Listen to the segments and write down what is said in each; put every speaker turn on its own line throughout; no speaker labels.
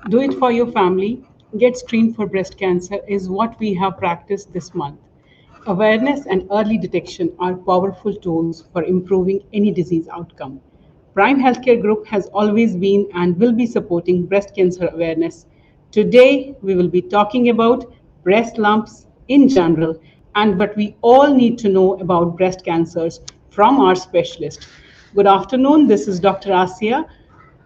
Do it for your family. Get screened for breast cancer is what we have practiced this month. Awareness and early detection are powerful tools for improving any disease outcome. Prime Healthcare Group has always been and will be supporting breast cancer awareness. Today, we will be talking about breast lumps in general and what we all need to know about breast cancers from our specialist. Good afternoon, this is Dr. Asia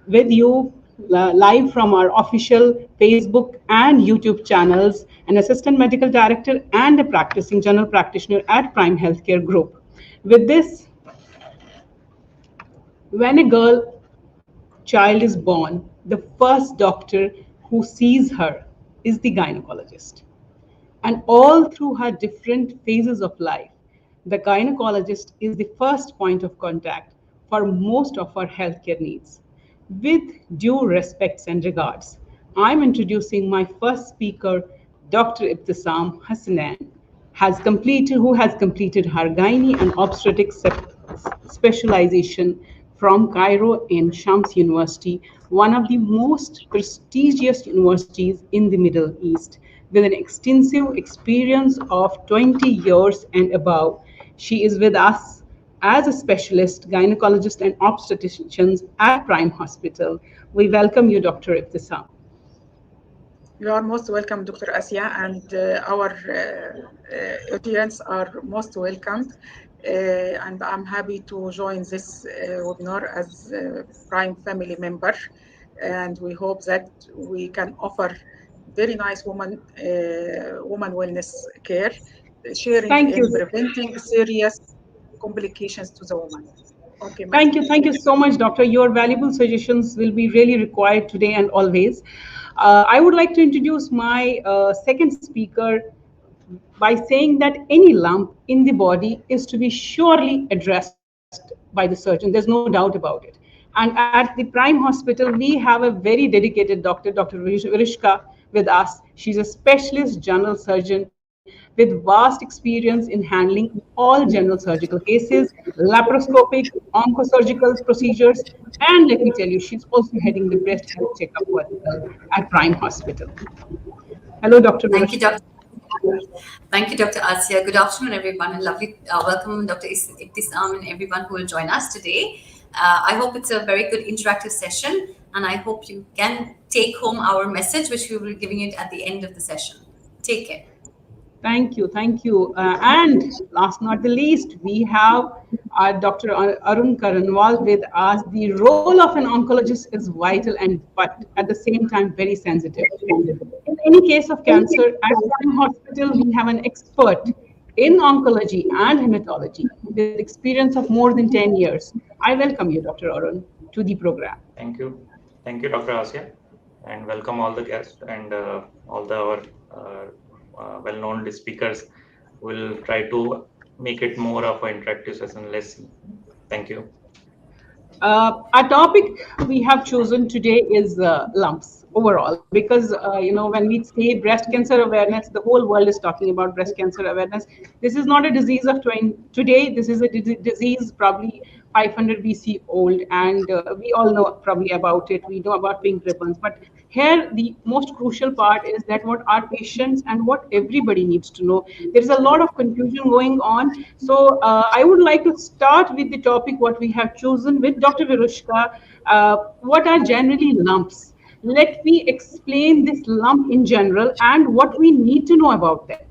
with you live from our official Facebook and YouTube channels, an assistant medical director and a practicing general practitioner at Prime Healthcare Group. With this, when a girl child is born, the first doctor who sees her is the gynecologist. And all through her different phases of life, the gynecologist is the first point of contact for most of our healthcare needs. With due respects and regards, I'm introducing my first speaker, Dr. Ibtisam Hassanan, who has completed her gynae and obstetrics specialization from Cairo and Shams University, one of the most prestigious universities in the Middle East, with an extensive experience of 20 years and above. She is with us as a specialist gynecologist and obstetrician at Prime Hospital. We welcome you, Dr. Ibtisam.
You are most welcome, Dr. Asia, and our audience are most welcomed. And I'm happy to join this webinar as a Prime family member. And we hope that we can offer very nice woman wellness care, sharing in preventing serious complications to the woman.
Okay, thank you so much, Doctor. Your valuable suggestions will be really required today and always. I would like to introduce my second speaker by saying that any lump in the body is to be surely addressed by the surgeon. There's no doubt about it. And at the Prime Hospital, we have a very dedicated doctor, Dr. Virishka, with us. She's a specialist general surgeon with vast experience in handling all general surgical cases, laparoscopic, oncosurgical procedures, and let me tell you, she's also heading the breast health checkup at Prime Hospital. Hello, Dr.
Thank you,
Virishka.
Dr. Thank you, Dr. Asia. Good afternoon, everyone, and lovely welcome, Dr. Ibtisam, and everyone who will join us today. I hope it's a very good interactive session, and I hope you can take home our message, which we will be giving it at the end of the session. Take care.
Thank you, thank you. And last not the least, we have Dr. Arun Karanwal with us. The role of an oncologist is vital and but at the same time very sensitive. In any case of cancer, at Prime Hospital, we have an expert in oncology and hematology with experience of more than 10 years. I welcome you, Dr. Arun, to the program.
Thank you. Thank you, Dr. Asia, and welcome all the guests and all our well-known speakers. We'll try to make it more of an interactive session. Thank you.
Our topic we have chosen today is lumps overall, because when we say breast cancer awareness, the whole world is talking about breast cancer awareness. This is not a disease of today. This is a disease probably 500 BC old, and we all know probably about it. We know about pink ribbons, but here the most crucial part is that what our patients and what everybody needs to know. There is a lot of confusion going on. So I would like to start with the topic what we have chosen with Dr. Virushka. What are generally lumps? Let me explain this lump in general and what we need to know about them.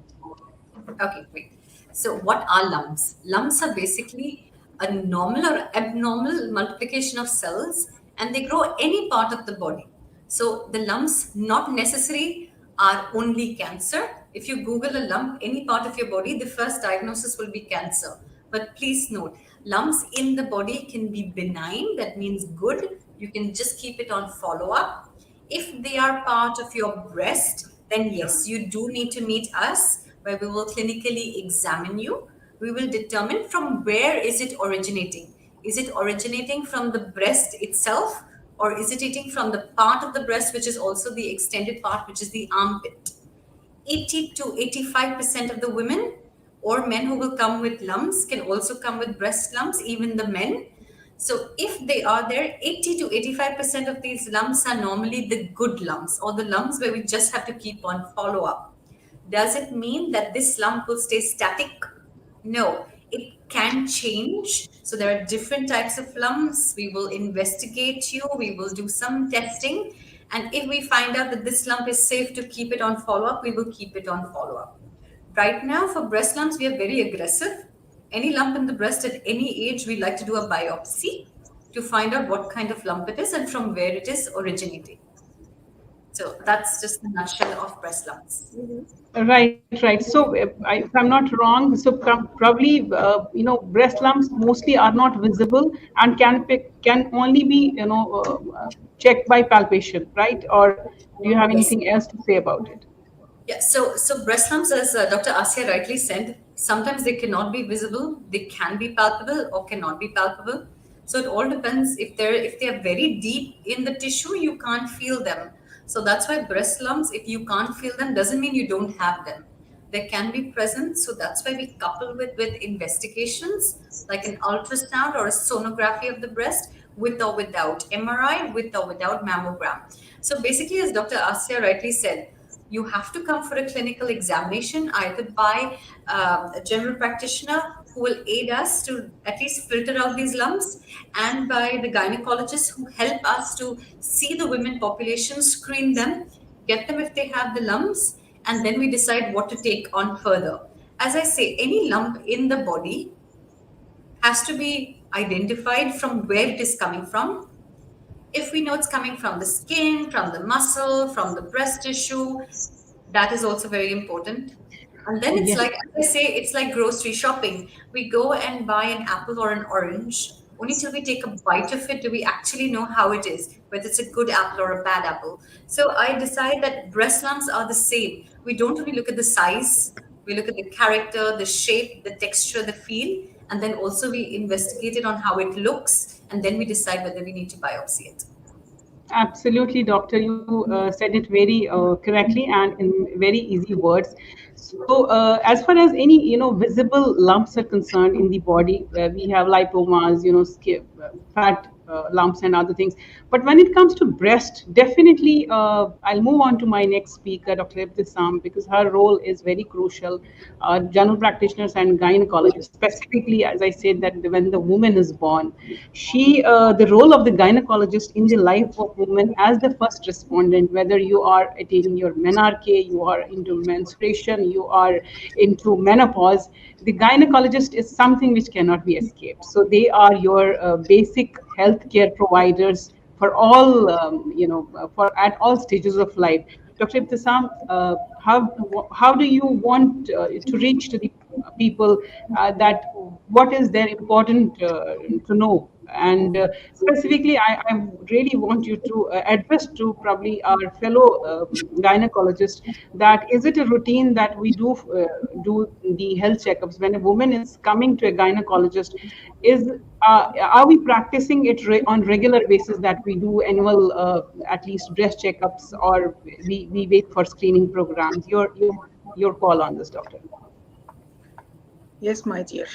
Okay, great. So what are lumps? Lumps are basically a normal or abnormal multiplication of cells, and they grow any part of the body. So the lumps not necessarily are only cancer. If you Google a lump, any part of your body, the first diagnosis will be cancer. But please note, lumps in the body can be benign. That means good. You can just keep it on follow-up. If they are part of your breast, then yes, you do need to meet us, where we will clinically examine you. We will determine from where is it originating. Is it originating from the breast itself, or is it eating from the part of the breast, which is also the extended part, which is the armpit? 80 to 85% of the women or men who will come with lumps can also come with breast lumps, even the men. So if they are there, 80 to 85% of these lumps are normally the good lumps, or the lumps where we just have to keep on follow up. Does it mean that this lump will stay static? No, it can change. So there are different types of lumps. We will investigate you, we will do some testing. And if we find out that this lump is safe to keep it on follow up, we will keep it on follow up. Right now, for breast lumps, we are very aggressive. Any lump in the breast at any age, we like to do a biopsy to find out what kind of lump it is and from where it is originating. So that's just the nutshell of breast lumps.
Right, right. So, if I'm not wrong, so probably breast lumps mostly are not visible and can only be checked by palpation, right? Or do you have
Yes.
anything else to say about it?
Yeah, so breast lumps, as Dr. Asya rightly said, sometimes they cannot be visible, they can be palpable or cannot be palpable. So it all depends. If they're very deep in the tissue, you can't feel them. So that's why breast lumps, if you can't feel them, doesn't mean you don't have them. They can be present. So that's why we couple with investigations like an ultrasound or a sonography of the breast, with or without MRI, with or without mammogram. So basically, as Dr. Asya rightly said, you have to come for a clinical examination either by a general practitioner who will aid us to at least filter out these lumps, and by the gynecologists who help us to see the women population, screen them, get them if they have the lumps, and then we decide what to take on further. As I say, any lump in the body has to be identified from where it is coming from. If we know it's coming from the skin, from the muscle, from the breast tissue, that is also very important. And then it's
Yes.
like, as I say, it's like grocery shopping. We go and buy an apple or an orange. Only till we take a bite of it do we actually know how it is, whether it's a good apple or a bad apple. So I decide that breast lumps are the same. We don't really look at the size, we look at the character, the shape, the texture, the feel, and then also we investigate it on how it looks, and then we decide whether we need to biopsy it.
Absolutely, doctor. You said it very correctly and in very easy words. So, as far as any visible lumps are concerned in the body, where we have lipomas, fat lumps and other things. But when it comes to breast, definitely, I'll move on to my next speaker, Dr. Ibtisam, because her role is very crucial. General practitioners and gynecologists, specifically, as I said, that when the woman is born, the role of the gynecologist in the life of woman as the first respondent, whether you are attaining your menarche, you are into menstruation, you are into menopause, the gynecologist is something which cannot be escaped. So they are your basic healthcare providers for all, for at all stages of life. Dr. Ibtisam, how do you want to reach to the people that what is there important to know? And specifically, I really want you to address to probably our fellow gynecologists that is it a routine that we do the health checkups when a woman is coming to a gynecologist? Are we practicing it on regular basis that we do annual at least breast checkups, or we wait for screening programs? Your call on this, doctor.
Yes, my dear.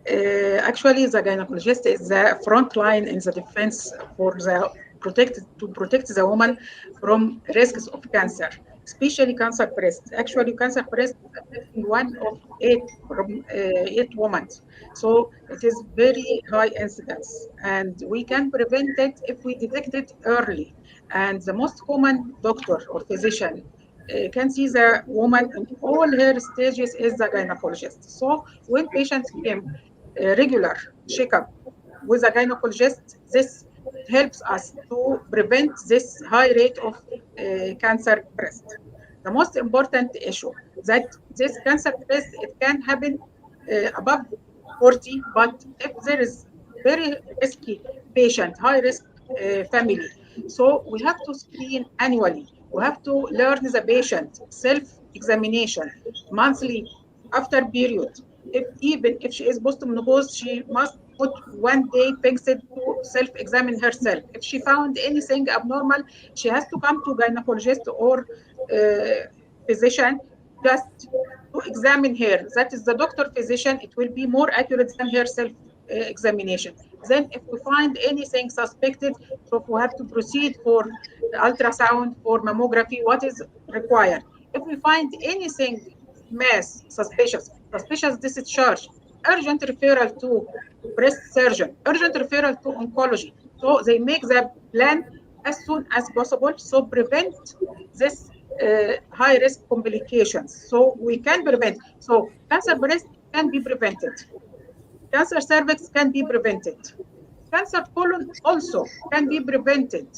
Actually, the gynecologist is the front line in the defense for the protect the woman from risks of cancer, especially cancer breast. Actually, cancer breast is affecting one of eight women. So it is very high incidence, and we can prevent it if we detect it early. And the most common doctor or physician can see the woman in all her stages is the gynecologist. So when patients came regular checkup with a gynecologist, this helps us to prevent this high rate of cancer breast. The most important issue that this cancer breast, it can happen above 40, but if there is very risky patient, high risk family, so we have to screen annually. We have to learn the patient self-examination monthly after period. Even if she is postmenopause, she must put 1 day fixed to self-examine herself. If she found anything abnormal, she has to come to gynecologist or physician just to examine her. That is the doctor physician. It will be more accurate than herself examination. Then if we find anything suspected, so if we have to proceed for ultrasound, for mammography, what is required. If we find anything mass suspicious discharge, urgent referral to breast surgeon, urgent referral to oncology. So they make the plan as soon as possible, so prevent this high risk complications. So we can prevent. So cancer breast can be prevented. Cancer cervix can be prevented. Cancer colon also can be prevented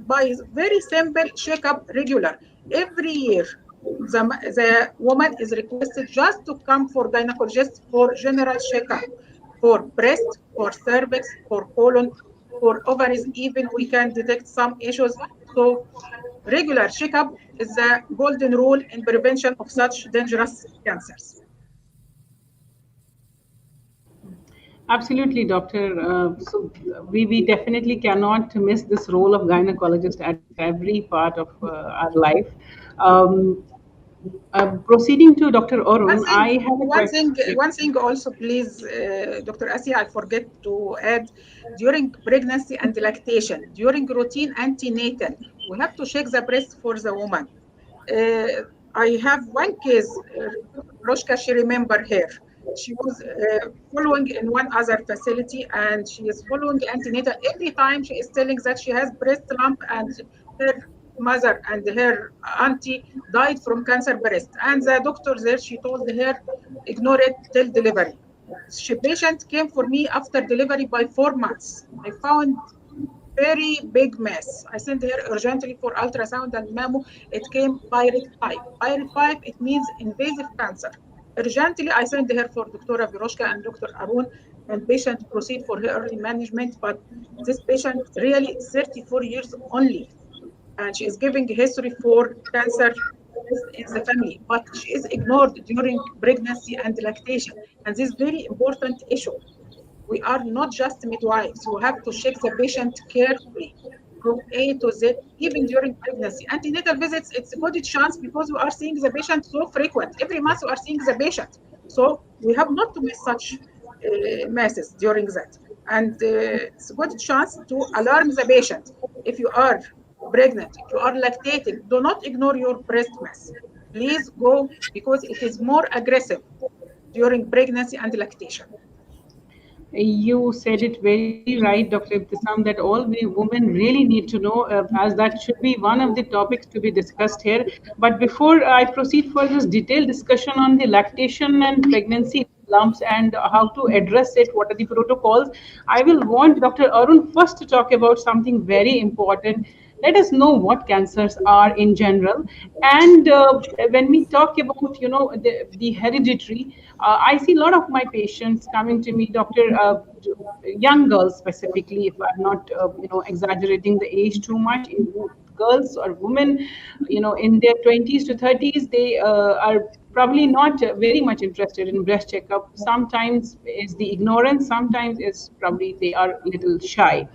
by very simple checkup regular. Every year, the woman is requested just to come for gynecologist for general checkup for breast, for cervix, for colon, for ovaries, even we can detect some issues. So regular checkup is the golden rule in prevention of such dangerous cancers.
Absolutely, doctor. So we definitely cannot miss this role of gynecologist at every part of our life. Um, Proceeding to Dr.
One
Arun,
thing,
I have a
one
question.
thing, one thing also, please, Dr. Asia, I forget to add, during pregnancy and lactation, during routine antenatal, we have to check the breast for the woman. Uh, I have one case, Roshka, she remember her. She was following in one other facility and she is following antenatal. Every time she is telling that she has breast lump and her mother and her auntie died from cancer breast. And the doctor there, she told her, ignore it till delivery. She patient came for me after delivery by 4 months. I found very big mess. I sent her urgently for ultrasound and mammo. It came pyrite 5. Pyrite 5, it means invasive cancer. Urgently, I sent her for Dr. Viroshka and Dr. Arun, and patient proceed for her early management. But this patient really 34 years only, and she is giving history for cancer in the family, but she is ignored during pregnancy and lactation. And this is very important issue. We are not just midwives. We have to check the patient carefully from A to Z, even during pregnancy. Antenatal visits, it's a good chance because we are seeing the patient so frequent. Every month we are seeing the patient. So we have not to miss such masses during that. And it's a good chance to alarm the patient. If you are pregnant, if you are lactating, do not ignore your breast mass. Please go because it is more aggressive during pregnancy and lactation.
You said it very right, Dr. Ibtisam, that all we women really need to know, as that should be one of the topics to be discussed here. But before I proceed for this detailed discussion on the lactation and pregnancy lumps and how to address it, what are the protocols, I will want Dr. Arun first to talk about something very important. Let us know what cancers are in general, and when we talk about the hereditary, I see a lot of my patients coming to me, doctor, young girls specifically, if I'm not exaggerating the age too much, girls or women, in their 20s to 30s, they are probably not very much interested in breast checkup. Sometimes is the ignorance, sometimes is probably they are a little shy.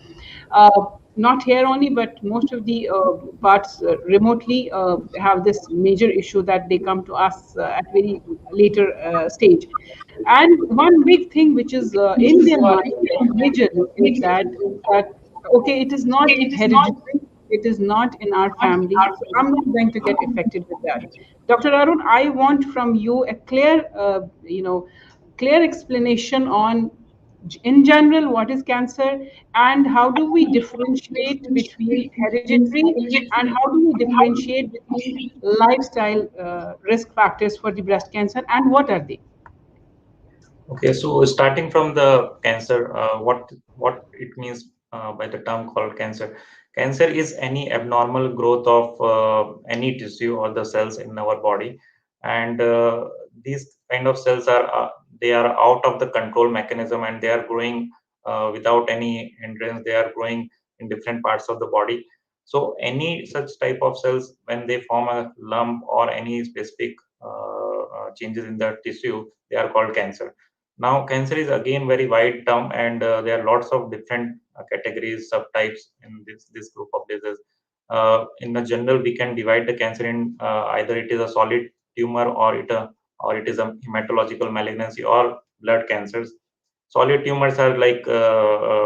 uh, Not here only, but most of the parts remotely have this major issue that they come to us at very later stage. And one big thing which is in their mind majorly is that okay, it is not hereditary, it is not in our family, so I'm not going to get affected with that. Dr. Arun, I want from you a clear explanation on, in general, what is cancer, and how do we differentiate between hereditary, and how do we differentiate between lifestyle risk factors for the breast cancer, and what are they?
Okay, so starting from the cancer, what it means by the term called cancer. Cancer is any abnormal growth of any tissue or the cells in our body, and these kind of cells are they are out of the control mechanism and they are growing without any hindrance. They are growing in different parts of the body. So any such type of cells, when they form a lump or any specific changes in the tissue, they are called cancer. Now, cancer is again very wide term, and there are lots of different categories, subtypes in this group of diseases. In the general, we can divide the cancer in either it is a solid tumor or it is a hematological malignancy or blood cancers. Solid tumors are like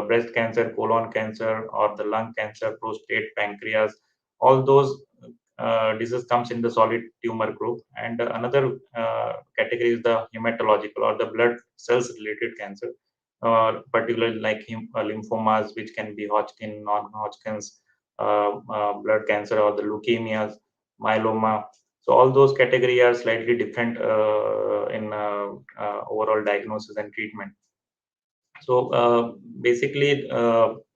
breast cancer, colon cancer, or the lung cancer, prostate, pancreas. All those disease comes in the solid tumor group. And another category is the hematological or the blood cells related cancer, particularly like lymphomas, which can be Hodgkin, non-Hodgkin's, blood cancer, or the leukemias, myeloma. So all those categories are slightly different in overall diagnosis and treatment. So basically,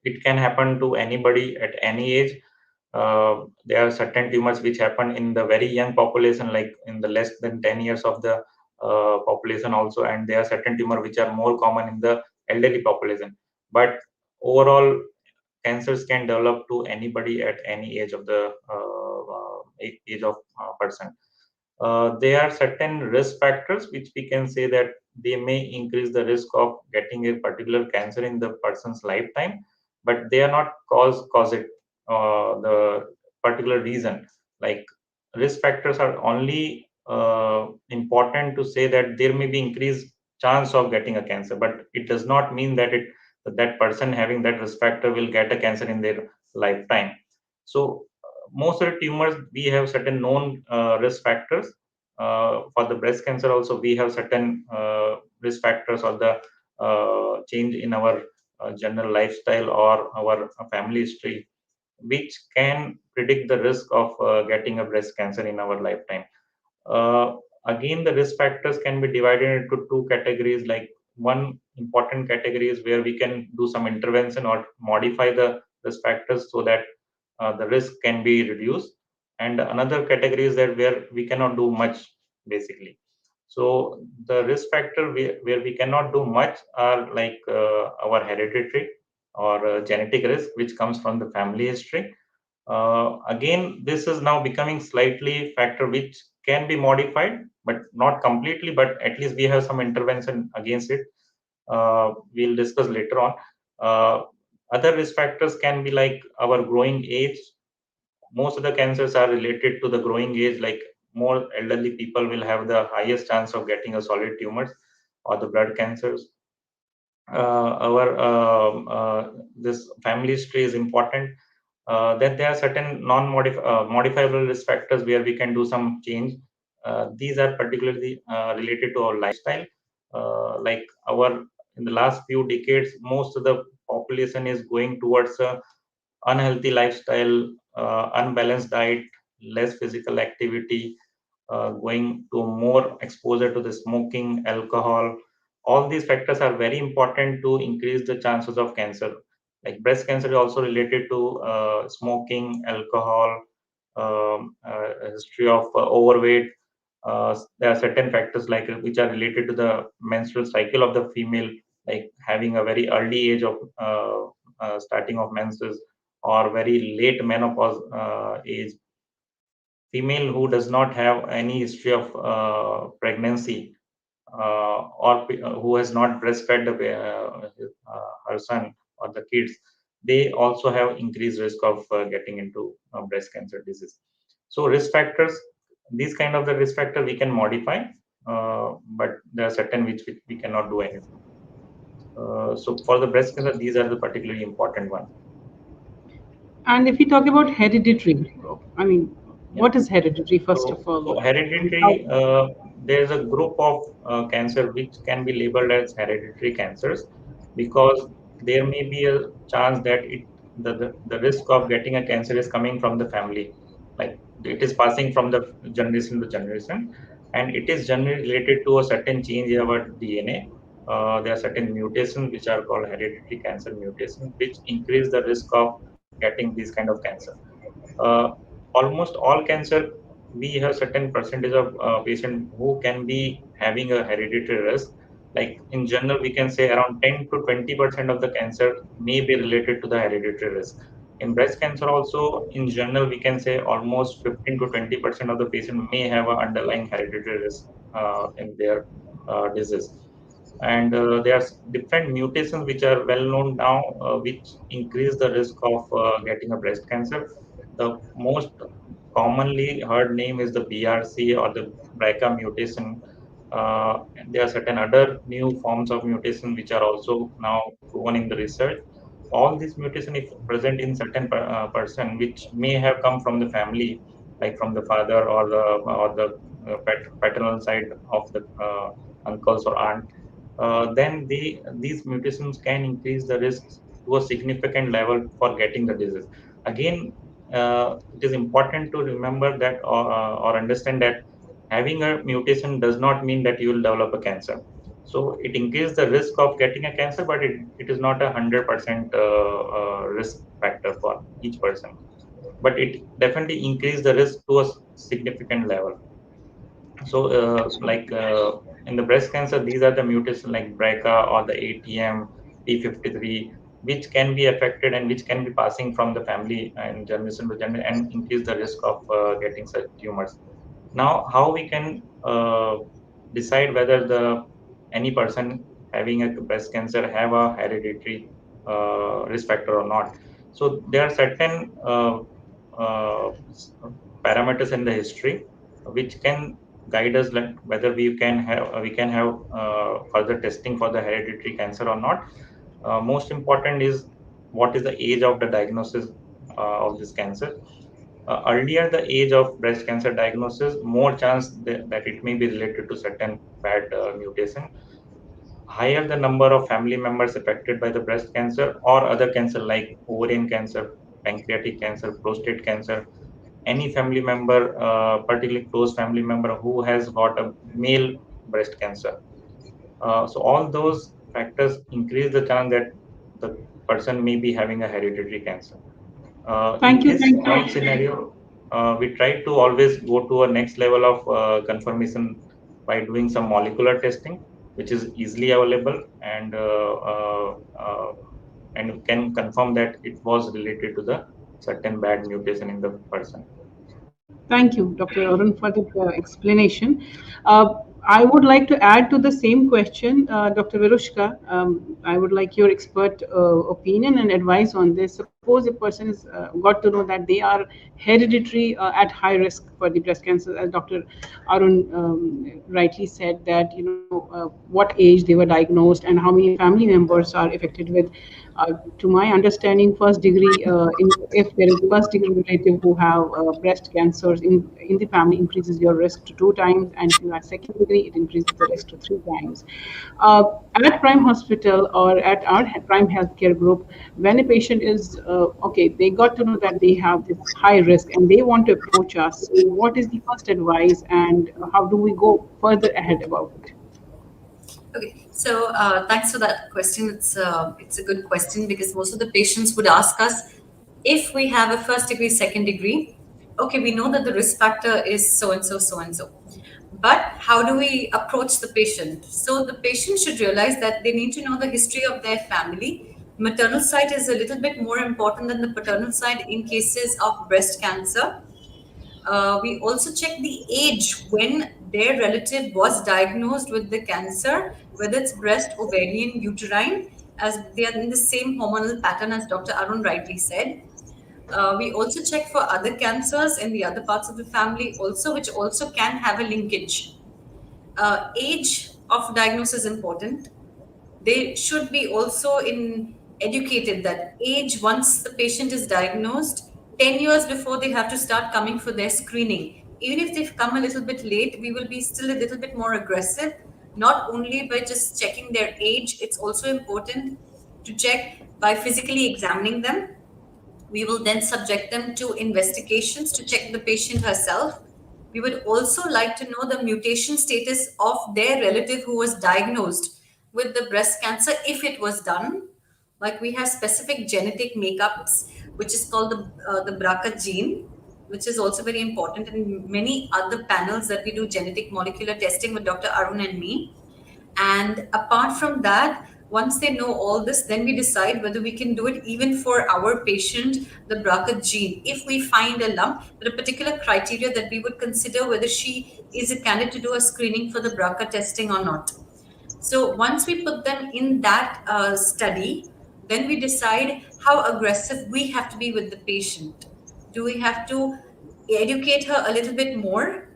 it can happen to anybody at any age. There are certain tumors which happen in the very young population, like in the less than 10 years of the population also, and there are certain tumors which are more common in the elderly population. But overall, cancers can develop to anybody at any age of the age of person. There are certain risk factors which we can say that they may increase the risk of getting a particular cancer in the person's lifetime, but they are not cause it the particular reason. Like, risk factors are only important to say that there may be increased chance of getting a cancer, but it does not mean that that person having that risk factor will get a cancer in their lifetime. So most of the tumors, we have certain known risk factors. For the breast cancer also, we have certain risk factors, or the change in our general lifestyle or our family history, which can predict the risk of getting a breast cancer in our lifetime. uh, Again, the risk factors can be divided into two categories. Like, one important category is where we can do some intervention or modify the risk factors so that the risk can be reduced. And another category is that where we cannot do much, basically. So the risk factor where we cannot do much are like our hereditary or genetic risk, which comes from the family history. Again, this is now becoming slightly factor which can be modified, but not completely. But at least we have some intervention against it. We'll discuss later on. Uh, Other risk factors can be like our growing age. Most of the cancers are related to the growing age. Like, more elderly people will have the highest chance of getting a solid tumors or the blood cancers. Our this family history is important. Then there are certain modifiable risk factors where we can do some change. These are particularly related to our lifestyle. Like, our in the last few decades, most of the population is going towards a unhealthy lifestyle, unbalanced diet, less physical activity, going to more exposure to the smoking, alcohol. All these factors are very important to increase the chances of cancer. Like, breast cancer is also related to smoking, alcohol, history of overweight. There are certain factors like which are related to the menstrual cycle of the female, like having a very early age of starting of menses, or very late menopause age. Female who does not have any history of pregnancy, or who has not breastfed her son or the kids, they also have increased risk of getting into breast cancer disease. So risk factors, these kind of the risk factor we can modify, but there are certain which we cannot do anything. So for the breast cancer, these are the particularly important ones.
And if we talk about hereditary, I mean,
Yeah.
what is hereditary, first of
So
all? And how?
hereditary, there's a group of cancer which can be labeled as hereditary cancers, because there may be a chance that the risk of getting a cancer is coming from the family. Like, it is passing from the generation to generation, and it is generally related to a certain change in our DNA. There are certain mutations which are called hereditary cancer mutations, which increase the risk of getting this kind of cancer. uh, Almost all cancer, we have certain percentage of patient who can be having a hereditary risk. Like, in general, we can say around 10 to 20% of the cancer may be related to the hereditary risk. In breast cancer also, in general, we can say almost 15 to 20% of the patient may have an underlying hereditary risk in their disease. And there are different mutations which are well known now, which increase the risk of getting a breast cancer. The most commonly heard name is the BRC or the BRCA mutation. and there are certain other new forms of mutation which are also now proven in the research. All these mutation, if present in certain person, which may have come from the family, like from the father or the paternal side of the uncles or aunt, then these mutations can increase the risks to a significant level for getting the disease. Again, it is important to remember that or understand that having a mutation does not mean that you will develop a cancer. So it increases the risk of getting a cancer, but it is not 100% risk factor for each person. But it definitely increases the risk to a significant level. So, in the breast cancer, these are the mutations like BRCA or the ATM, P53, which can be affected and which can be passing from the family and generation to generation and increase the risk of getting such tumors. Now, how we can decide whether the any person having a breast cancer have a hereditary risk factor or not? So there are certain parameters in the history which can guide us, like whether we can have further testing for the hereditary cancer or not. Most important is what is the age of the diagnosis of this cancer. Earlier the age of breast cancer diagnosis, more chance that it may be related to certain bad mutation. Higher the number of family members affected by the breast cancer or other cancer like ovarian cancer, pancreatic cancer, prostate cancer, any family member, particularly close family member who has got a male breast cancer. So all those factors increase the chance that the person may be having a hereditary cancer. In
Thank you.
this
Thank
all
you.
scenario, we try to always go to a next level of confirmation by doing some molecular testing, which is easily available and can confirm that it was related to the certain bad mutation in the person.
Thank you, Dr. Arun, for the explanation. I would like to add to the same question, Dr. Virushka. I would like your expert opinion and advice on this. Suppose a person is got to know that they are hereditary at high risk for the breast cancer, as Dr. Arun rightly said that what age they were diagnosed and how many family members are affected with. To my understanding, first degree, if there is first degree relative who have breast cancers in the family, increases your risk to 2 times, and if you have second degree, it increases the risk to 3 times. Uh, at Prime Hospital or at our Prime Healthcare Group, when a patient is okay, they got to know that they have this high risk and they want to approach us. So what is the first advice, and how do we go further ahead about it?
Okay, so thanks for that question. It's a good question because most of the patients would ask us if we have a first degree, second degree. Okay, we know that the risk factor is so and so, so and so, but how do we approach the patient? So the patient should realize that they need to know the history of their family. Maternal side is a little bit more important than the paternal side in cases of breast cancer. We also check the age when their relative was diagnosed with the cancer, whether it's breast, ovarian, uterine, as they are in the same hormonal pattern as Dr. Arun rightly said. We also check for other cancers in the other parts of the family also, which also can have a linkage. Age of diagnosis is important. They should be also in educated that age once the patient is diagnosed 10 years before they have to start coming for their screening. Even if they've come a little bit late, we will be still a little bit more aggressive, not only by just checking their age. It's also important to check by physically examining them. We will then subject them to investigations to check the patient herself. We would also like to know the mutation status of their relative who was diagnosed with the breast cancer if it was done. Like we have specific genetic makeups, which is called the BRCA gene, which is also very important, and many other panels that we do genetic molecular testing with Dr. Arun and me. And apart from that, once they know all this, then we decide whether we can do it even for our patient, the BRCA gene. If we find a lump, there are particular criteria that we would consider whether she is a candidate to do a screening for the BRCA testing or not. So once we put them in that study, then we decide how aggressive we have to be with the patient. Do we have to educate her a little bit more?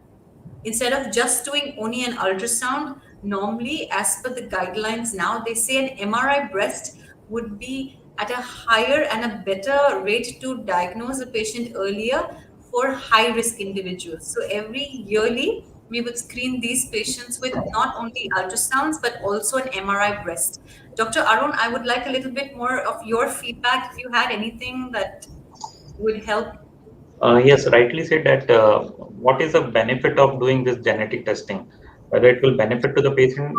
Instead of just doing only an ultrasound, normally, as per the guidelines now, they say an MRI breast would be at a higher and a better rate to diagnose a patient earlier for high risk individuals. So, every yearly, we would screen these patients with not only ultrasounds but also an MRI breast. Dr. Arun, I would like a little bit more of your feedback if you had anything that would help.
Yes, rightly said that what is the benefit of doing this genetic testing? Whether it will benefit to the patient,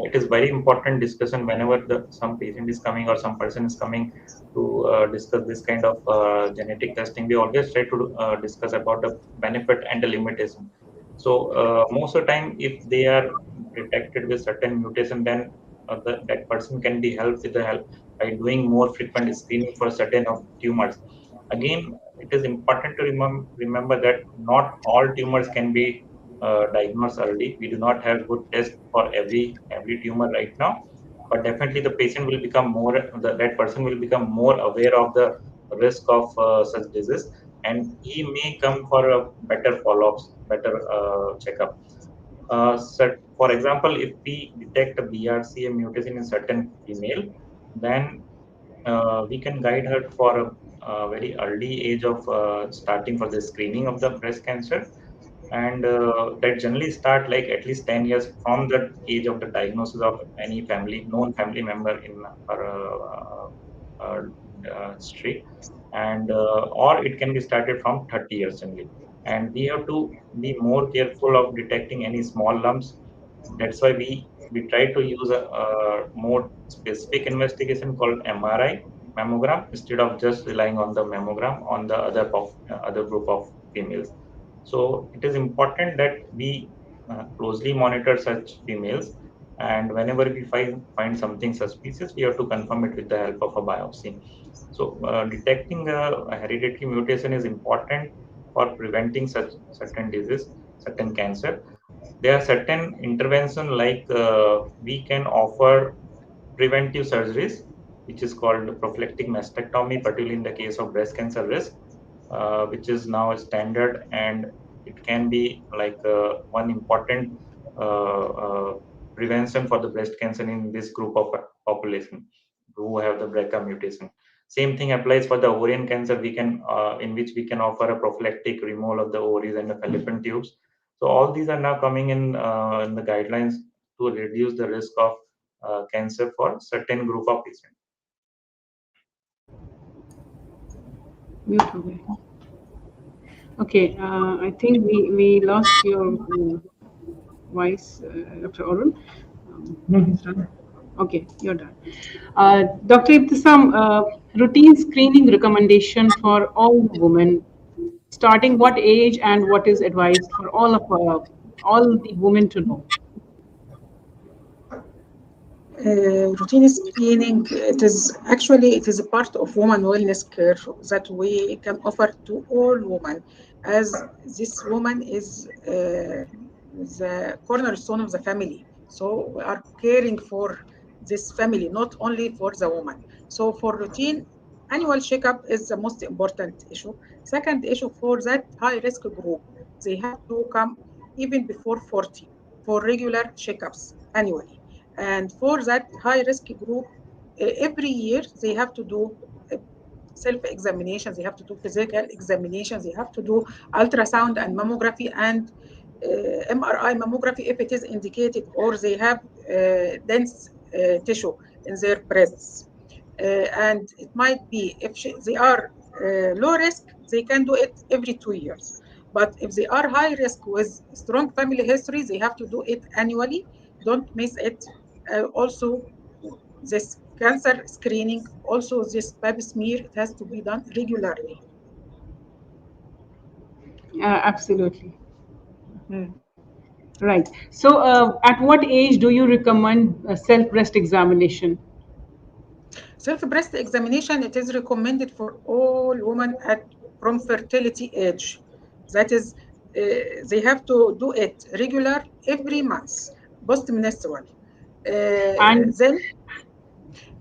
it is very important discussion whenever some patient is coming or some person is coming to discuss this kind of genetic testing. We always try to discuss about the benefit and the limitation. So most of the time, if they are detected with certain mutation, then that person can be helped with the help by doing more frequent screening for certain of tumors. Again, it is important to remember that not all tumors can be diagnosed early. We do not have good test for every tumor right now, but definitely the patient will become more, that person will become more aware of the risk of such disease, and he may come for a better follow-ups, better checkup. For example, if we detect a BRCA mutation in certain female, then we can guide her for a very early age of starting for the screening of the breast cancer, and that generally start like at least 10 years from the age of the diagnosis of any family known family member in our uh, history, and or it can be started from 30 years only. And we have to be more careful of detecting any small lumps. That's why we try to use a more specific investigation called MRI mammogram instead of just relying on the mammogram on the other group of females. So it is important that we closely monitor such females, and whenever we find something suspicious, we have to confirm it with the help of a biopsy. So detecting a hereditary mutation is important for preventing such certain disease, certain cancer. There are certain intervention like we can offer preventive surgeries, which is called prophylactic mastectomy, particularly in the case of breast cancer risk, which is now a standard, and it can be like one important prevention for the breast cancer in this group of population who have the BRCA mutation. Same thing applies for the ovarian cancer. We can, in which we can offer a prophylactic removal of the ovaries and the fallopian tubes. So all these are now coming in the guidelines to reduce the risk of cancer for certain group of patients.
Mute away. Okay, I think we lost your voice, Dr. Arun. He's done. Okay, you're done. Dr. Ibtisam, routine screening recommendation for all women, starting what age and what is advised for all the women to know?
Routine screening, it is a part of woman wellness care that we can offer to all women, as this woman is the cornerstone of the family. So we are caring for this family, not only for the woman. So for routine, annual checkup is the most important issue. Second issue, for that high risk group, they have to come even before 40 for regular checkups annually. And for that high risk group, every year they have to do self-examinations, they have to do physical examinations, they have to do ultrasound and mammography and MRI mammography if it is indicated, or they have dense tissue in their breasts. And it might be if they are low risk, they can do it every 2 years. But if they are high risk with strong family history, they have to do it annually. Don't miss it. Also, this cancer screening, also this pap smear, it has to be done regularly.
Absolutely.
Mhm.
Right. So, at what age do you recommend self breast examination?
Self-breast examination, it is recommended for all women at from fertility age. That is, they have to do it regular every month, post-menstrual.
And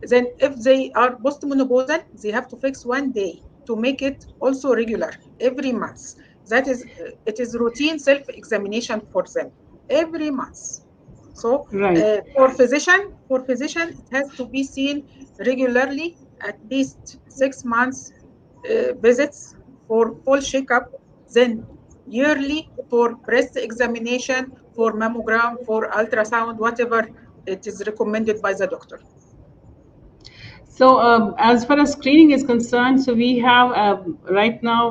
Then if they are postmenopausal, they have to fix one day to make it also regular every month. That is, it is routine self-examination for them every month. So
Right.
for physician, it has to be seen regularly, at least 6 months visits for full checkup, then yearly for breast examination, for mammogram, for ultrasound, whatever it is recommended by the doctor.
So, as far as screening is concerned, so we have right now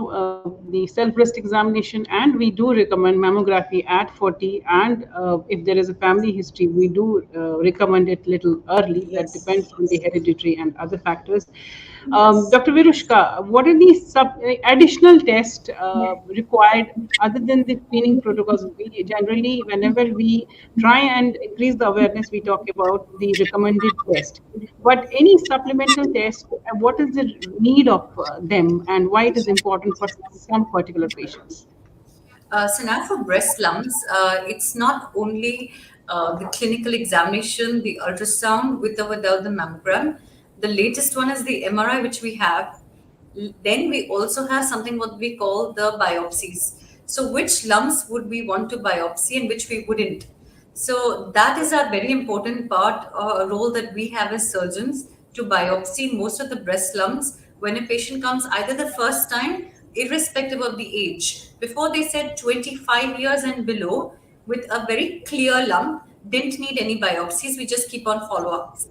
the self-breast examination, and we do recommend mammography at 40. And if there is a family history, we do recommend it little early. That
Yes,
depends on the hereditary and other factors.
yes.
Dr. Virushka, what are the additional tests required other than the screening protocols? We generally, whenever we try and increase the awareness, we talk about the recommended test. But any supplemental test, what is the need of them, and why it is important for some particular patients?
So now for breast lumps, it's not only the clinical examination, the ultrasound with or without the mammogram. The latest one is the MRI, which we have. Then we also have something what we call the biopsies. So which lumps would we want to biopsy and which we wouldn't? So that is a very important part, a role that we have as surgeons to biopsy most of the breast lumps when a patient comes either the first time, irrespective of the age. Before they said 25 years and below, with a very clear lump, didn't need any biopsies. We just keep on follow-ups.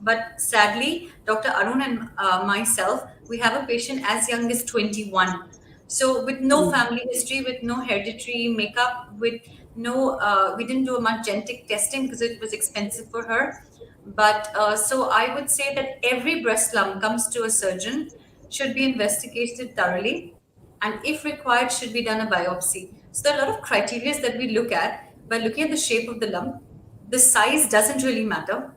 But sadly, Dr. Arun and myself, we have a patient as young as 21. So with no family history, with no hereditary makeup, with no, we didn't do much genetic testing because it was expensive for her. But so I would say that every breast lump comes to a surgeon, should be investigated thoroughly, and if required, should be done a biopsy. So there are a lot of criteria that we look at by looking at the shape of the lump. The size doesn't really matter.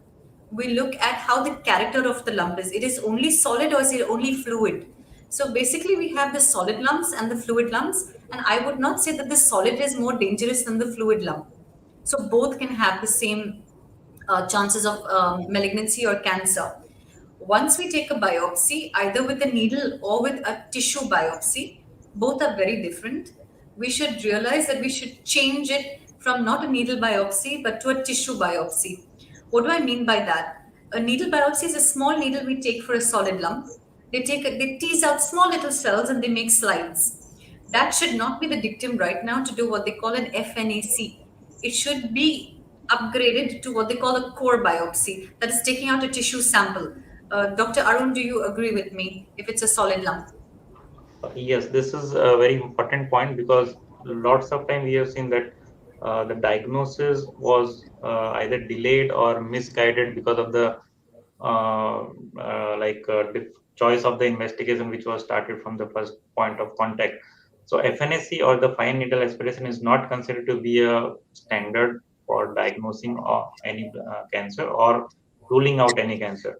We look at how the character of the lump is. It is only solid or is it only fluid? So basically, we have the solid lumps and the fluid lumps, and I would not say that the solid is more dangerous than the fluid lump. So both can have the same chances of malignancy or cancer. Once we take a biopsy, either with a needle or with a tissue biopsy, both are very different. We should realize that we should change it from not a needle biopsy but to a tissue biopsy. What do I mean by that? A needle biopsy is a small needle we take for a solid lump. They tease out small little cells and they make slides. That should not be the dictum right now to do what they call an FNAC. It should be upgraded to what they call a core biopsy, that is taking out a tissue sample. Dr. Arun, do you agree with me if it's a solid lump?
Yes, this is a very important point because lots of time we have seen that the diagnosis was either delayed or misguided because of the choice of the investigation which was started from the first point of contact. So FNAC or the fine needle aspiration is not considered to be a standard for diagnosing any cancer or ruling out any cancer.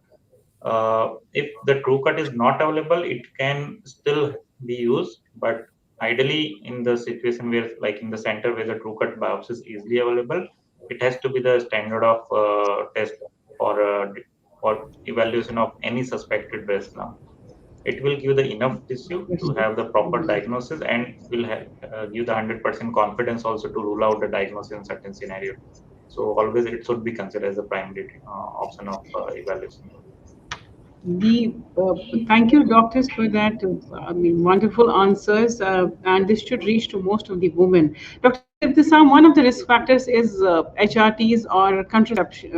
If the true cut is not available, it can still be used, but ideally in the situation where, like in the center where the true cut biopsy is easily available, it has to be the standard of test for evaluation of any suspected breast lump. It will give the enough tissue to have the proper diagnosis and will give the 100% confidence also to rule out the diagnosis in certain scenario. So always it should be considered as a primary option of evaluation.
The thank you, doctors, for that. I mean, wonderful answers, and this should reach to most of the women. Dr. Ibtisam, one of the risk factors is HRTs or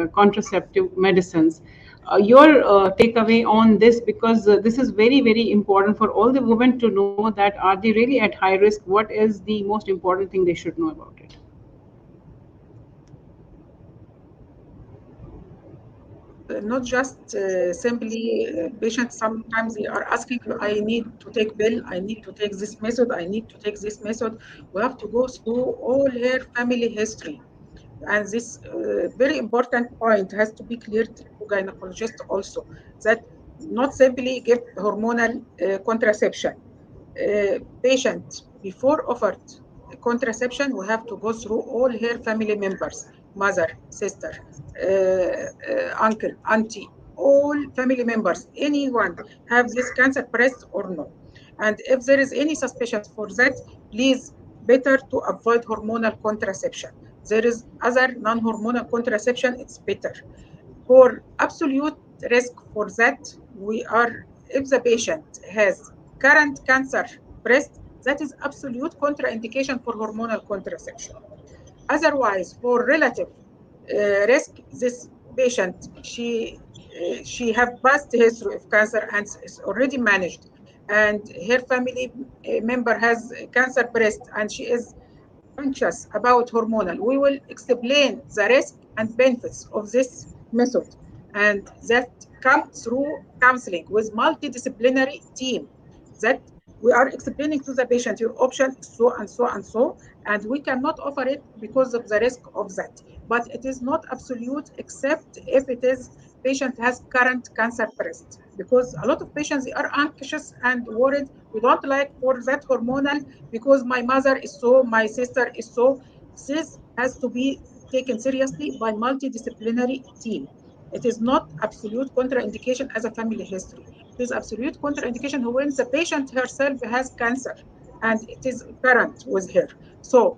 contraceptive medicines. Your takeaway on this, because this is very, very important for all the women to know that are they really at high risk? What is the most important thing they should know about it?
Not just simply patients. Sometimes they are asking, I need to take pill, I need to take this method, I need to take this method. We have to go through all her family history. And this very important point has to be clear to gynecologist also, that not simply give hormonal contraception. Patient, before offered contraception, we have to go through all her family members, mother, sister, uncle, auntie, all family members, anyone have this cancer, breast or no. And if there is any suspicion for that, please better to avoid hormonal contraception. There is other non-hormonal contraception, it's better. For absolute risk for that, we are, if the patient has current cancer breast, that is absolute contraindication for hormonal contraception. Otherwise, for relative risk, this patient, she have past history of cancer and is already managed, and her family member has cancer breast, and she is anxious about hormonal. We will explain the risk and benefits of this method, and that come through counseling with multidisciplinary team. That we are explaining to the patient your option is so and so and so, and we cannot offer it because of the risk of that. But it is not absolute except if it is patient has current cancer breast, because a lot of patients they are anxious and worried. We don't like for that hormonal because my mother is so, my sister is so. This has to be taken seriously by multidisciplinary team. It is not absolute contraindication as a family history. It is absolute contraindication when the patient herself has cancer and it is current with her. So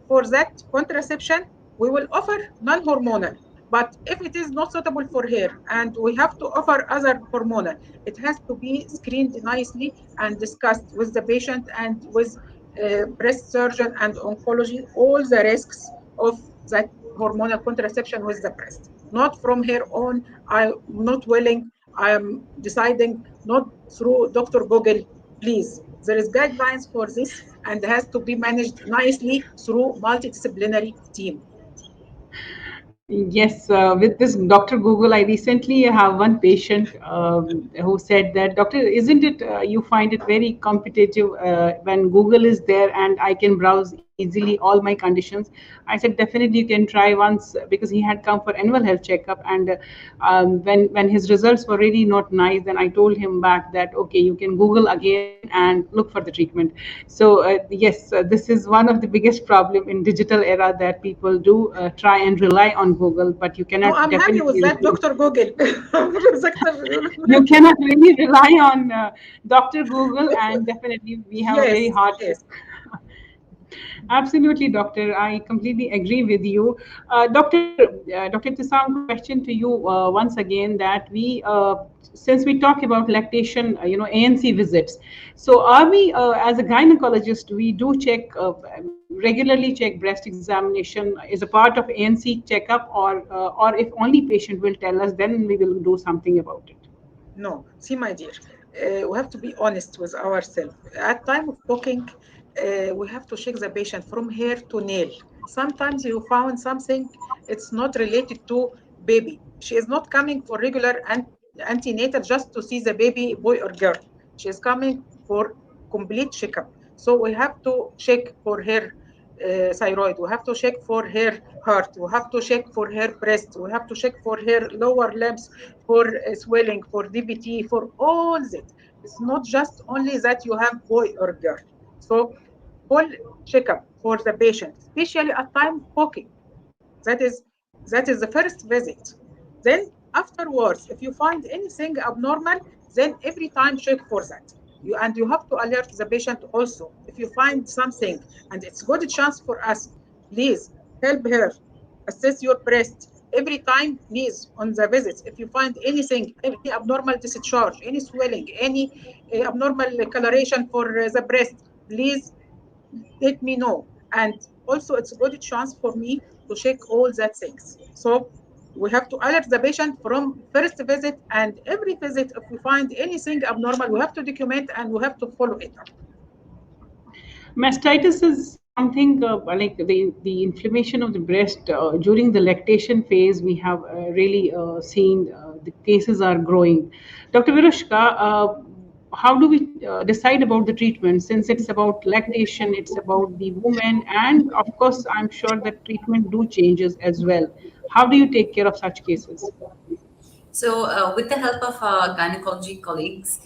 for that contraception, we will offer non-hormonal. But if it is not suitable for her and we have to offer other hormonal, it has to be screened nicely and discussed with the patient and with breast surgeon and oncology, all the risks of that hormonal contraception with the breast. Not from her own, I'm not willing, I'm deciding, not through Dr. Google, please. There is guidelines for this and has to be managed nicely through multidisciplinary team.
Yes, with this Dr. Google, I recently have one patient who said that, Doctor, isn't it you find it very competitive when Google is there and I can browse easily all my conditions? I said, definitely you can try once, because he had come for annual health checkup, and when his results were really not nice, then I told him back that, okay, you can Google again and look for the treatment. So yes, this is one of the biggest problem in digital era, that people do try and rely on Google, but you
No,
cannot
I'm happy with
definitely
that, Dr. Google.
you cannot really rely on Dr. Google, and definitely we have a very
Yes,
hard.
yes.
Absolutely, doctor. I completely agree with you. Dr. Tisam, question to you once again, that since we talk about lactation, ANC visits. So are we, as a gynecologist, we do check, regularly check breast examination is a part of ANC checkup, or if only patient will tell us, then we will do something about it.
No, see, my dear, we have to be honest with ourselves. At time of booking, we have to check the patient from hair to nail. Sometimes you found something it's not related to baby. She is not coming for regular antenatal just to see the baby, boy or girl. She is coming for complete checkup. So we have to check for her thyroid. We have to check for her heart. We have to check for her breast. We have to check for her lower limbs, for swelling, for DBT, for all that. It's not just only that you have boy or girl. So full checkup for the patient, especially at time booking. That is that is the first visit. Then afterwards, if you find anything abnormal, then every time check for that. You have to alert the patient also. If you find something and it's good chance for us, please help her assess your breast every time, please, on the visits. If you find anything, any abnormal discharge, any swelling, any abnormal coloration for the breast, please let me know. And also, it's a good chance for me to check all that things. So we have to alert the patient from first visit, and every visit, if we find anything abnormal, we have to document and we have to follow it up.
Mastitis is something like the inflammation of the breast during the lactation phase. We have really seen the cases are growing. Dr. Virushka, how do we decide about the treatment, since it's about lactation, it's about the woman, and of course, I'm sure that treatment do changes as well. How do you take care of such cases?
So, with the help of our gynecology colleagues,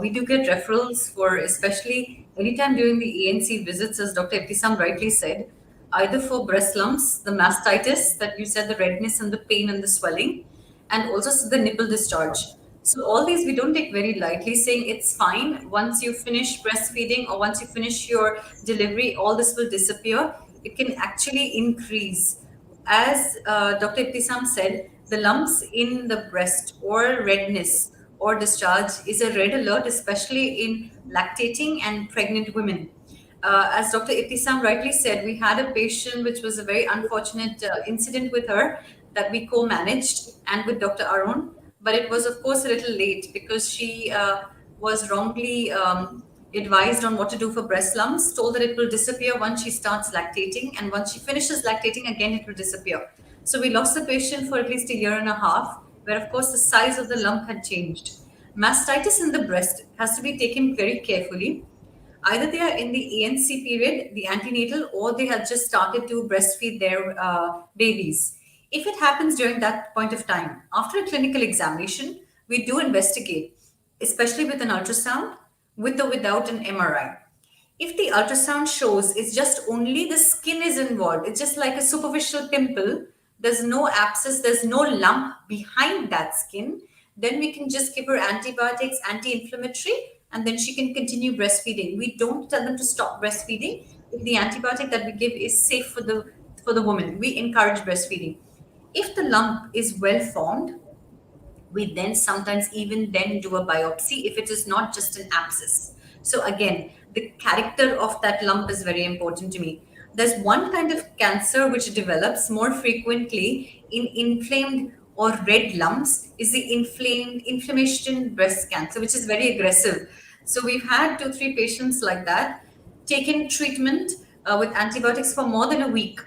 we do get referrals for, especially anytime during the ANC visits, as Dr. Ibtisam rightly said, either for breast lumps, the mastitis that you said, the redness and the pain and the swelling, and also the nipple discharge. So all these we don't take very lightly, saying it's fine once you finish breastfeeding or once you finish your delivery, all this will disappear. It can actually increase. As Dr. Ibtisam said, the lumps in the breast or redness or discharge is a red alert, especially in lactating and pregnant women. As Dr. Ibtisam rightly said, we had a patient which was a very unfortunate incident with her that we co-managed and with Dr. Arun, but it was of course a little late because she was wrongly advised on what to do for breast lumps, told that it will disappear once she starts lactating, and once she finishes lactating again it will disappear. So we lost the patient for at least a year and a half, where of course the size of the lump had changed. Mastitis in the breast has to be taken very carefully. Either they are in the ANC period, the antenatal, or they have just started to breastfeed their babies. If it happens during that point of time, after a clinical examination, we do investigate, especially with an ultrasound, with or without an MRI. If the ultrasound shows it's just only the skin is involved, it's just like a superficial pimple, there's no abscess, there's no lump behind that skin, then we can just give her antibiotics, anti-inflammatory, and then she can continue breastfeeding. We don't tell them to stop breastfeeding if the antibiotic that we give is safe for the woman. We encourage breastfeeding. If the lump is well formed, we then sometimes even then do a biopsy if it is not just an abscess. So again, the character of that lump is very important to me. There's one kind of cancer which develops more frequently in inflamed or red lumps is the inflammation breast cancer, which is very aggressive. So we've had 2 3 patients like that, taken treatment with antibiotics for more than a week,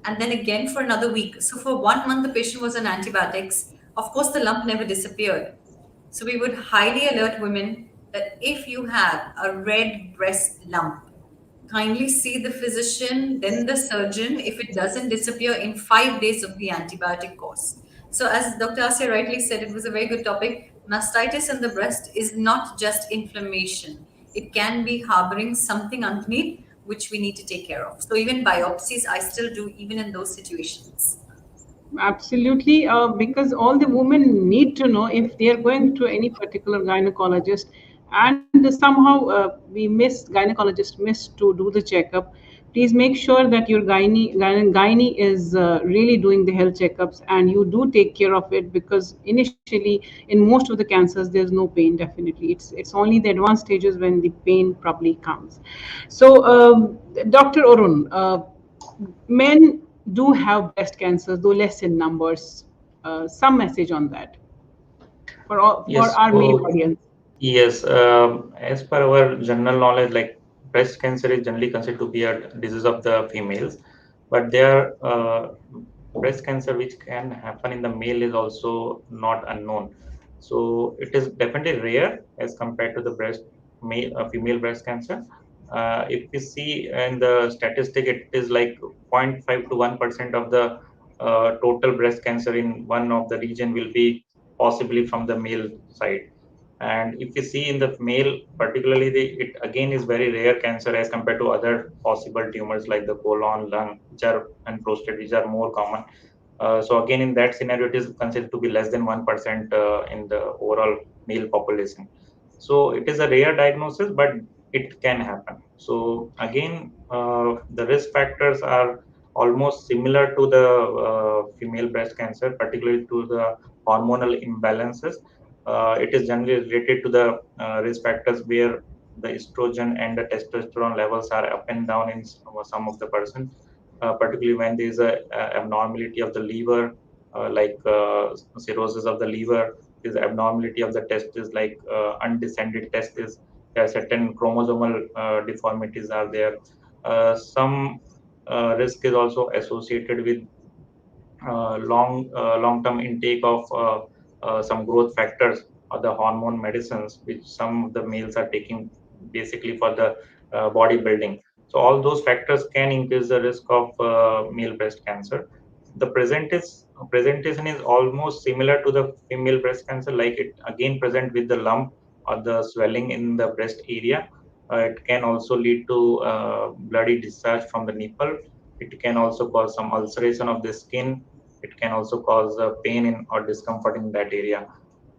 and then again for another week. So for 1 month, the patient was on antibiotics. Of course, the lump never disappeared. So we would highly alert women that if you have a red breast lump, kindly see the physician, then the surgeon, if it doesn't disappear in 5 days of the antibiotic course. So, as Dr. Asya rightly said, it was a very good topic. Mastitis in the breast is not just inflammation, it can be harboring something underneath which we need to take care of. So, even biopsies, I still do, even in those situations.
Absolutely, because all the women need to know if they are going to any particular gynecologist, and somehow we miss gynecologists miss to do the checkup. Please make sure that your gynae is really doing the health checkups, and you do take care of it, because initially in most of the cancers there's no pain. Definitely, it's only the advanced stages when the pain probably comes. So, Dr. Arun, men do have breast cancers, though less in numbers. Some message on that for
Yes.
our male
So
audience.
yes, as per our general knowledge, like breast cancer is generally considered to be a disease of the females, but there breast cancer which can happen in the male is also not unknown. So it is definitely rare as compared to the female breast cancer. If we see in the statistic, it is like 0.5 to 1% of the total breast cancer in one of the region will be possibly from the male side. And if you see in the male, particularly, it again is very rare cancer as compared to other possible tumors like the colon, lung, which are and prostate, which are more common. So again, in that scenario, it is considered to be less than 1% in the overall male population. So it is a rare diagnosis, but it can happen. So again, the risk factors are almost similar to the female breast cancer, particularly to the hormonal imbalances. It is generally related to the risk factors where the estrogen and the testosterone levels are up and down in some of the person, particularly when there is a abnormality of the liver, like cirrhosis of the liver, is abnormality of the testes, like undescended testes. There are certain chromosomal deformities are there. Some risk is also associated with long term intake of some growth factors or the hormone medicines which some of the males are taking basically for the bodybuilding. So all those factors can increase the risk of male breast cancer. The presentation is almost similar to the female breast cancer, like it again present with the lump or the swelling in the breast area. It can also lead to bloody discharge from the nipple. It can also cause some ulceration of the skin. It can also cause pain in or discomfort in that area.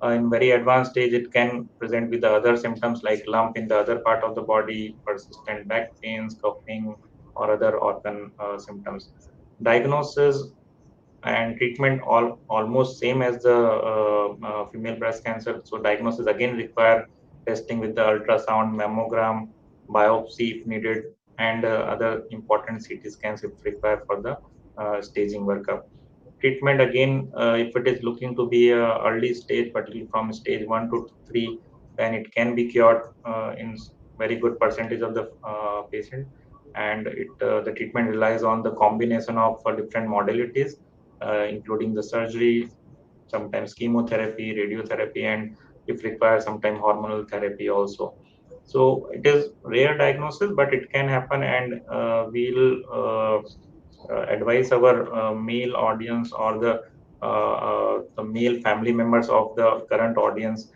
In very advanced stage, it can present with the other symptoms like lump in the other part of the body, persistent back pains, coughing, or other organ symptoms. Diagnosis and treatment almost same as the female breast cancer. So diagnosis again require testing with the ultrasound, mammogram, biopsy if needed, and other important CT scans if required for the staging workup. Treatment again, if it is looking to be a early stage, particularly from stage 1 to 3, then it can be cured in very good percentage of the patient. And the treatment relies on the combination of different modalities, including the surgery, sometimes chemotherapy, radiotherapy, and if required, sometimes hormonal therapy also. So it is rare diagnosis, but it can happen, and we'll advise our male audience or the male family members of the current audience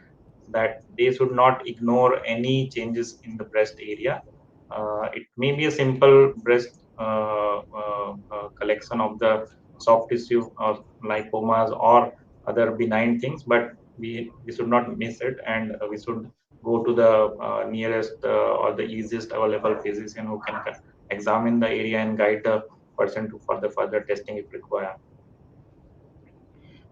that they should not ignore any changes in the breast area. It may be a simple breast collection of the soft tissue of lipomas or other benign things, but we should not miss it, and we should go to the nearest or the easiest available physician who can examine the area and guide the person to for the further testing if required.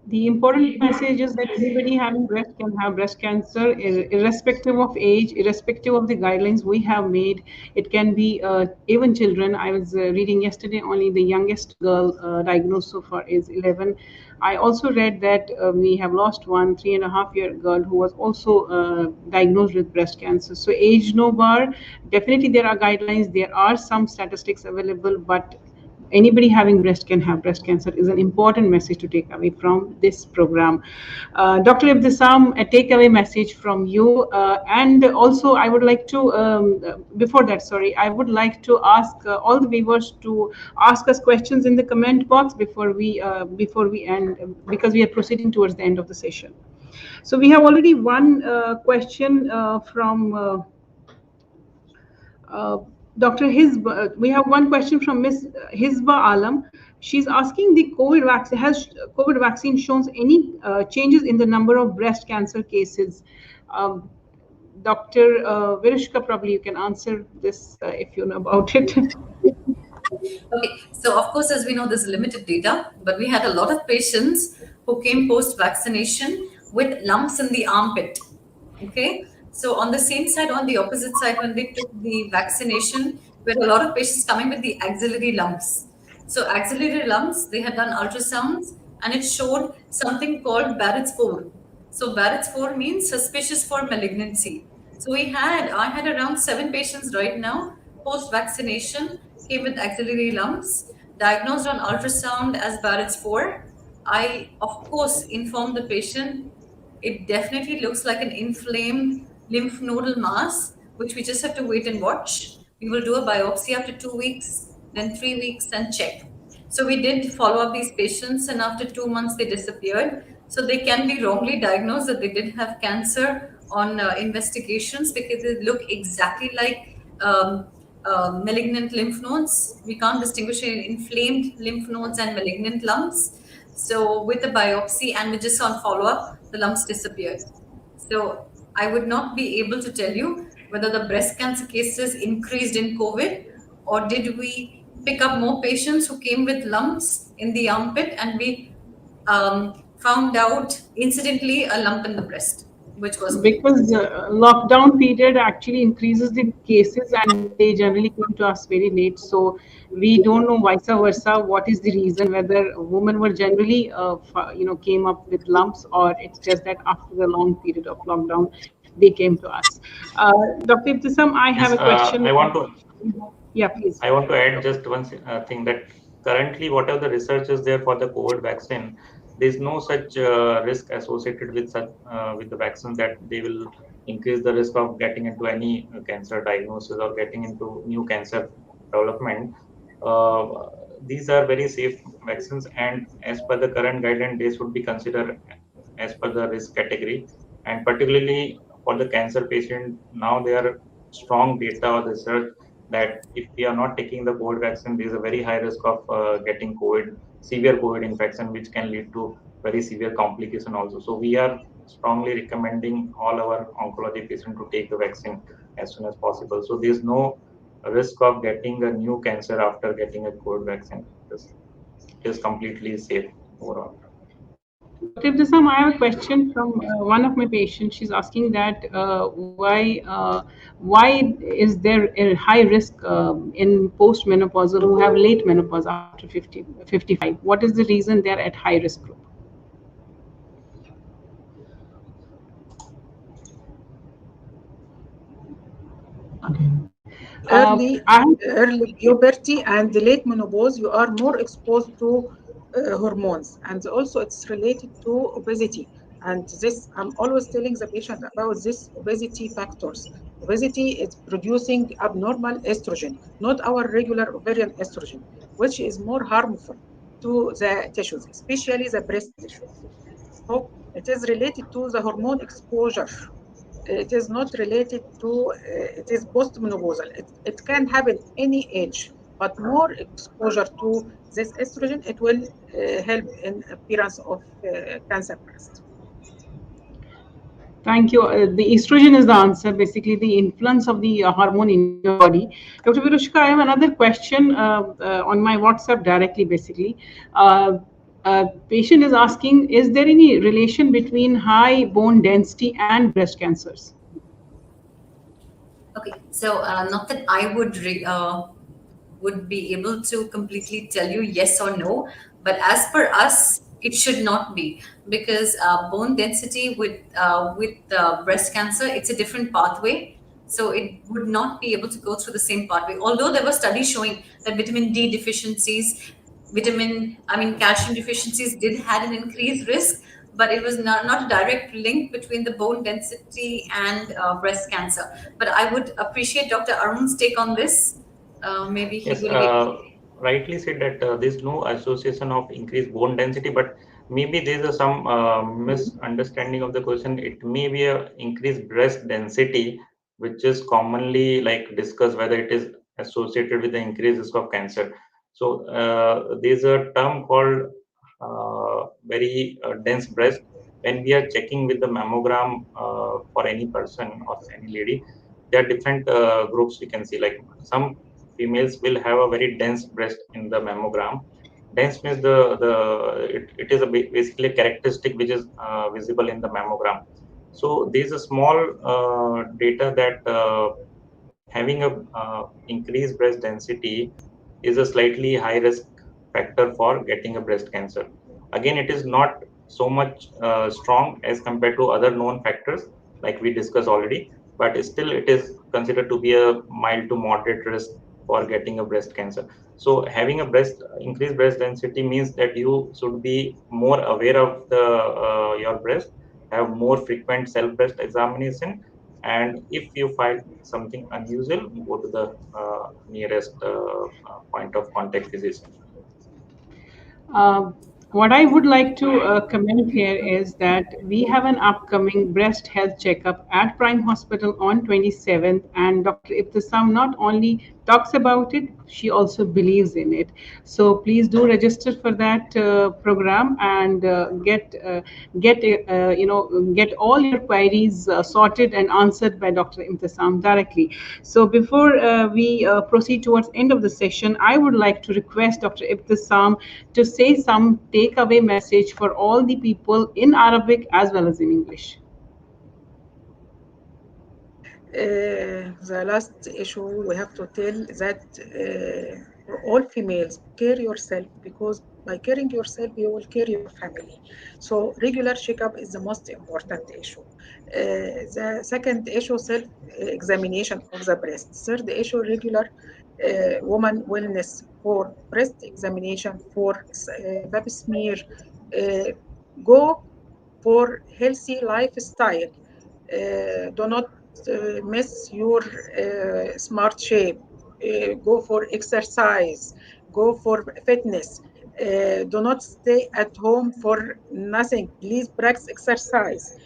The important message is that anybody having breast can have breast cancer, irrespective of age, irrespective of the guidelines we have made. It can be even children. I was reading yesterday, only the youngest girl diagnosed so far is 11. I also read that we have lost one 3.5-year girl who was also diagnosed with breast cancer. So age no bar. Definitely there are guidelines. There are some statistics available, but anybody having breast can have breast cancer is an important message to take away from this program. Dr. Ibtisam, a takeaway message from you. And also, I would like to, before that, sorry, I would like to ask all the viewers to ask us questions in the comment box before we end, because we are proceeding towards the end of the session. So we have already one question from uh, Dr. Hizba. We have one question from Miss Hizba Alam. She's asking, the COVID vaccine, has COVID vaccine shown any changes in the number of breast cancer cases? Dr. Virishka, probably you can answer this if you know about it.
Okay, so of course, as we know, there's limited data, but we had a lot of patients who came post vaccination with lumps in the armpit. Okay, so on the same side, on the opposite side, when they took the vaccination, we had a lot of patients coming with the axillary lumps. So, axillary lumps, they had done ultrasounds and it showed something called Barrett's 4. So, Barrett's 4 means suspicious for malignancy. So, I had around 7 patients right now post vaccination came with axillary lumps, diagnosed on ultrasound as Barrett's 4. I, of course, informed the patient it definitely looks like an inflamed lymph nodal mass, which we just have to wait and watch. We will do a biopsy after 2 weeks, then 3 weeks, and check. So we did follow up these patients, and after 2 months, they disappeared. So they can be wrongly diagnosed that they did have cancer on investigations because they look exactly like malignant lymph nodes. We can't distinguish between inflamed lymph nodes and malignant lumps. So with the biopsy and with just on follow-up, the lumps disappeared. So I would not be able to tell you whether the breast cancer cases increased in COVID or did we pick up more patients who came with lumps in the armpit and we found out incidentally a lump in the breast, which was COVID.
Because lockdown period actually increases the cases and they generally come to us very late, so we don't know vice versa what is the reason, whether women were generally came up with lumps, or it's just that after the long period of lockdown they came to us. Dr. Ibtisam, I have
Yes,
a question.
I want to
Yeah, please.
I want to add just one thing, that currently, whatever the research is there for the COVID vaccine, there's no such risk associated with the vaccine that they will increase the risk of getting into any cancer diagnosis or getting into new cancer development. Uh, these are very safe vaccines, and as per the current guideline, they should be considered as per the risk category. And particularly for the cancer patient, now there are strong data or research that if we are not taking the COVID vaccine, there is a very high risk of getting severe COVID infection, which can lead to very severe complication also. So we are strongly recommending all our oncology patients to take the vaccine as soon as possible. So there's no risk of getting a new cancer after getting a COVID vaccine. It is completely safe overall.
Dr. Ibtisam, I have a question from one of my patients. She's asking that why is there a high risk in postmenopausal who have late menopause after 50, 55? What is the reason they're at high risk group?
Early,
I
early puberty and late menopause, you are more exposed to hormones, and also it's related to obesity. And this, I'm always telling the patient about this obesity factors. Obesity is producing abnormal estrogen, not our regular ovarian estrogen, which is more harmful to the tissues, especially the breast tissue. So it is related to the hormone exposure. It is not related to, it is postmenopausal. It can happen any age, but more exposure to this estrogen, it will help in appearance of cancer breast.
Thank you. The estrogen is the answer, basically the influence of the hormone in your body. Dr. Virushka, I have another question on my WhatsApp directly, basically. Uh, Patient is asking, is there any relation between high bone density and breast cancers?
Okay, so not that I would be able to completely tell you yes or no, but as per us, it should not be, because bone density with breast cancer, it's a different pathway. So it would not be able to go through the same pathway. Although there were studies showing that vitamin D deficiencies, calcium deficiencies did had an increased risk, but it was not a direct link between the bone density and breast cancer. But I would appreciate Dr. Arun's take on this. Maybe he
Yes,
will be.
rightly said that there's no association of increased bone density, but maybe there's some misunderstanding of the question. It may be a increased breast density, which is commonly like discussed whether it is associated with the increased risk of cancer. So there's a term called very dense breast. When we are checking with the mammogram for any person or any lady, there are different groups we can see. Like some females will have a very dense breast in the mammogram. Dense means it is basically a characteristic which is visible in the mammogram. So there is a small data that having a increased breast density is a slightly high risk factor for getting a breast cancer. Again, it is not so much strong as compared to other known factors like we discussed already, but still it is considered to be a mild to moderate risk for getting a breast cancer. So having a increased breast density means that you should be more aware of the your breast, have more frequent self breast examination, and if you find something unusual, go to the nearest point of contact physician.
Um, what I would like to comment here is that we have an upcoming breast health checkup at Prime Hospital on 27th, and Dr. Ibtisam not only talks about it, she also believes in it. So please do register for that program and get all your queries sorted and answered by Dr. Ibtisam directly. So before we proceed towards end of the session, I would like to request Dr. Ibtisam to say some takeaway message for all the people in Arabic as well as in English.
The last issue we have to tell that for all females, care yourself, because by caring yourself, you will care your family. So regular checkup is the most important issue. The second issue, self-examination of the breast. Third issue, regular woman wellness for breast examination, for pap smear. Uh, Go for healthy lifestyle. Do not miss your smart shape. Go for exercise. Go for fitness. Do not stay at home for nothing. Please practice exercise.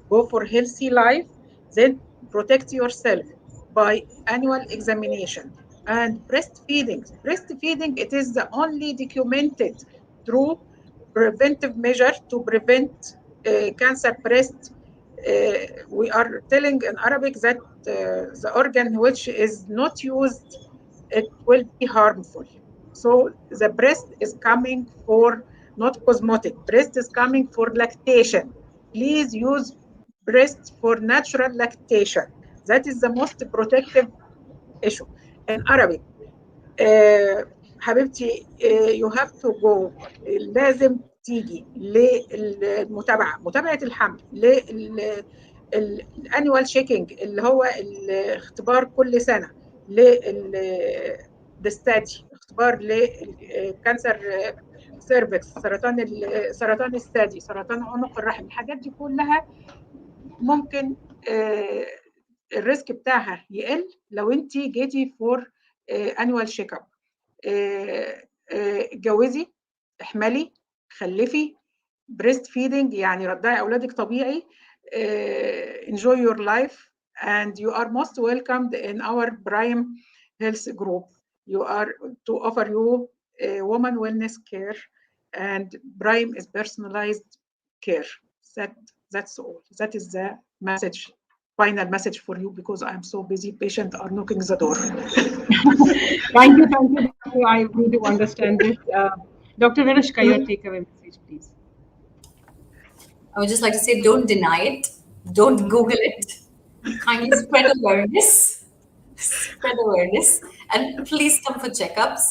Go for healthy life. Then protect yourself by annual examination. And breastfeeding. Breastfeeding, it is the only documented true preventive measure to prevent cancer breast we are telling in Arabic that the organ which is not used, it will be harmful. So the breast is coming for not cosmetic. Breast is coming for lactation. Please use breast for natural lactation. That is the most protective issue. In Arabic, حبيبتي you have to go. لازم تيجي للمتابعة، متابعة الحمل، للانيوال شيكينج اللي هو الاختبار كل سنة، للستادي اختبار للكانسر سيرفكس، سرطان الثدي، سرطان عنق الرحم. الحاجات دي كلها ممكن الريسك بتاعها يقل لو انت جيتي فور انوال شيك اب. اتجوزي، احملي، خلفي، بريست فيدنج يعني رضعي اولادك طبيعي. enjoy your life and you are most welcomed in our Prime Health Group. You are to offer you woman wellness care, and Prime is personalized care. That's all. That is the message, final message for you, because I'm so busy. Patients are knocking the door.
Thank you, Doctor. I really do understand this. Dr. Virushka, your takeaway message, please.
I would just like to say, don't deny it, don't Google it. Kindly spread awareness, spread awareness, and please come for checkups.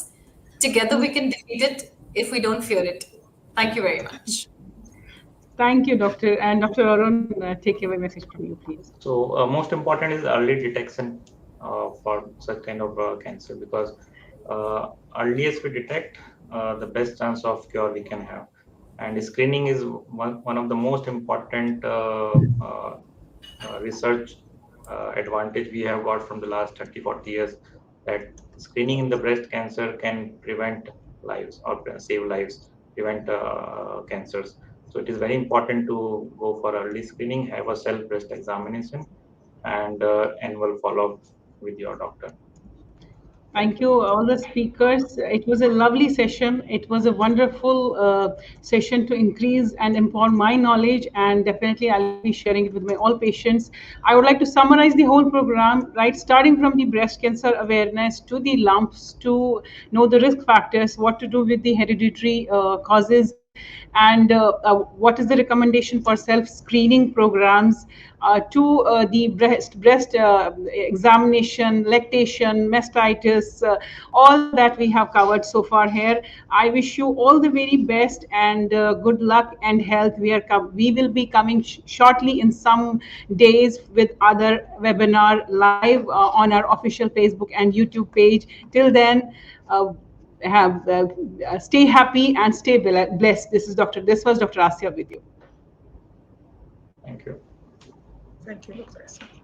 Together we can defeat it if we don't fear it. Thank you very much.
Thank you, Doctor. And Dr. Arun, takeaway message from you, please.
So most important is early detection for such kind of cancer, because earliest we detect, the best chance of cure we can have. And screening is one of the most important research advantage we have got from the last 30-40 years, that screening in the breast cancer can prevent lives or save lives, prevent cancers. So it is very important to go for early screening, have a self breast examination, and annual follow-up with your doctor.
Thank you, all the speakers. It was a lovely session. It was a wonderful session to increase and improve my knowledge, and definitely I'll be sharing it with my all patients. I would like to summarize the whole program, right? Starting from the breast cancer awareness to the lumps, to know the risk factors, what to do with the hereditary causes, and what is the recommendation for self-screening programs, to the breast examination, lactation, mastitis, all that we have covered so far here. I wish you all the very best and good luck and health. We will be coming shortly in some days with other webinar live on our official Facebook and YouTube page. Till then, stay happy and stay blessed. This was Dr. Asya with you.
Thank you.
Thank you, Dr. Asya.